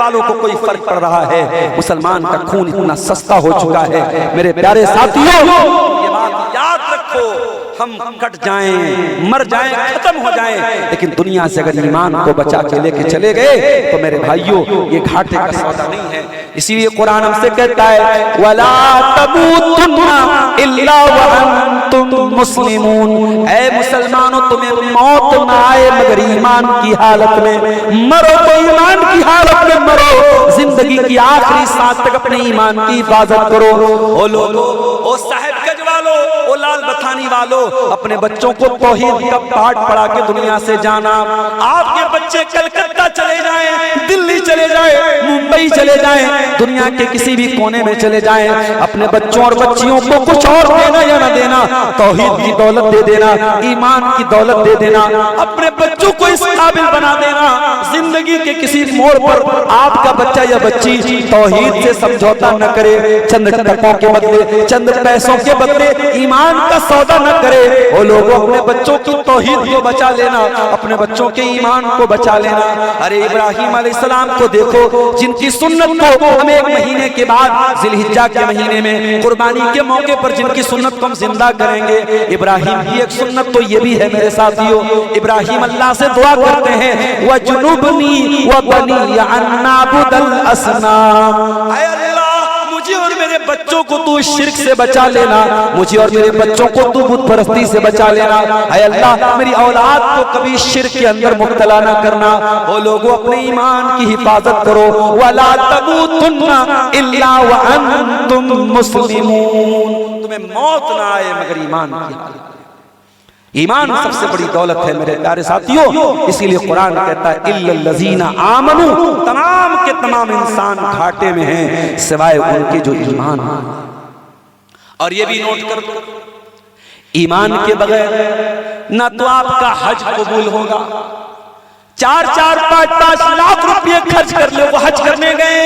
والوں کو کوئی فرق پڑ رہا ہے؟ مسلمان کا خون اتنا سستا ہو چکا ہے میرے پیارے ساتھیوں، یہ بات یاد رکھو، ہم کٹ جائیں، مر جائیں، ختم ہو جائیں، لیکن دنیا سے اگر ایمان کو بچا کے لے کے چلے گئے تو میرے بھائیوں یہ گھاٹے کا سودا نہیں ہے۔ اسی لیے قرآن ہم سے کہتا ہے وَلَا تَمُوتُنَّ إِلَّا وَأَنْتُمْ مُسْلِمُونَ، اے مسلمانوں تمہیں موت نہ آئے مگر ایمان کی حالت میں مرو، تو ایمان کی حالت میں مرو، زندگی کی آخری سانس تک اپنے ایمان کی حفاظت کرو۔ او لوگو، او صاحب گنج والو، او لال بتھانی والو، اپنے بچوں کو توحید کا پاٹ پڑھا کے دنیا سے جانا۔ آپ کے بچے کلکتہ چلے جائیں، دلی چلے جائیں، ممبئی چلے جائیں، دنیا کے کسی بھی کونے میں چلے جائیں، اپنے بچوں اور بچیوں کو کچھ اور دینا یا نہ دینا، توحید کی دولت دے دینا، ایمان کی دولت دے دینا، اپنے بچوں کو اس قابل بنا دینا، زندگی کے کسی موڑ پر آپ کا بچہ یا بچی توحید سے سمجھوتا نہ کرے، چند ٹکوں کے بدلے، چند پیسوں کے بدلے ایمان کا سودا نہ کرے۔ وہ لوگوں اپنے بچوں کی توحید کو بچا لینا، اپنے بچوں کے ایمان کو بچا لینا۔ ارے ابراہیم علیہ السلام کو دیکھو، جن کی سنت کو ہم ایک مہینے کے بعد ذی الحجہ کے مہینے میں قربانی کے موقع پر جن کی سنت کو ہم زندہ کریں گے، ابراہیم کی ایک سنت تو یہ بھی ہے میرے ساتھیوں، ابراہیم اللہ سے دعا کرتے ہیں وَجُنُبْنِي وَبَنِيَّ أَن نَّعْبُدَ الْأَصْنَامَ، اے اللہ مجھے اور میرے بچوں کو تو شرک سے بچا لینا، مجھے اور میرے بچوں کو تو بت پرستی سے بچا لینا، اے اللہ میری اولاد کو کبھی شرک کے اندر مبتلا نہ کرنا۔ وہ لوگوں اپنے ایمان کی حفاظت کرو، وَلَا تَمُوتُنَّ إِلَّا وَأَنْتُمْ مُسْلِمُونَ، تمہیں موت نہ آئے مگر ایمان کی حالت۔ ایمان سب سے بڑی دولت ہے میرے پیارے ساتھیوں، اسی لیے قرآن کہتا ہے إِلَّا الَّذِينَ آمَنُوا، تمام کے تمام انسان گھاٹے میں ہیں سوائے ان کے جو ایمان ہیں۔ اور یہ بھی نوٹ کر دو، ایمان کے بغیر نہ تو آپ کا حج قبول ہوگا، 4-5 لاکھ روپے خرچ کر لے، وہ حج کرنے گئے،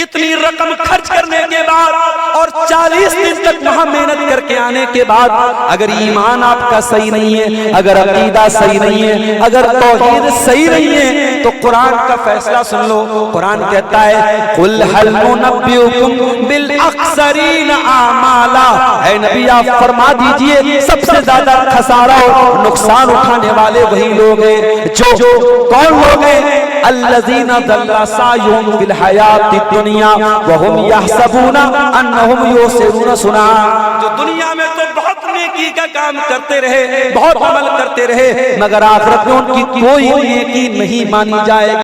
اتنی رقم خرچ کرنے کے بعد اور 40 دن تک وہاں محنت کر کے آنے کے بعد اگر ایمان آپ کا صحیح نہیں ہے، اگر عقیدہ صحیح نہیں ہے، اگر توحید صحیح نہیں ہے، تو قرآن کا فیصلہ سن لو۔ قرآن کہتا ہے قُلْ هَلْ نُنَبِّئُكُمْ بِالْأَخْسَرِينَ أَعْمَالًا، اے نبی آپ فرما دیجئے سب سے زیادہ خسارہ اور نقصان اٹھانے والے وہی لوگ ہیں جو کون لوگ ہیں؟ الذین ضل سعیہم فی الحیاۃ الدنیا وہم یحسبون انہم یحسنون صنعا، جو دنیا میں تو بہت نیکی کا کام کرتے رہے، بہت عمل کرتے رہے، مگر آخرت میں ان کی کوئی نیکی نہیں مانی جائے گی۔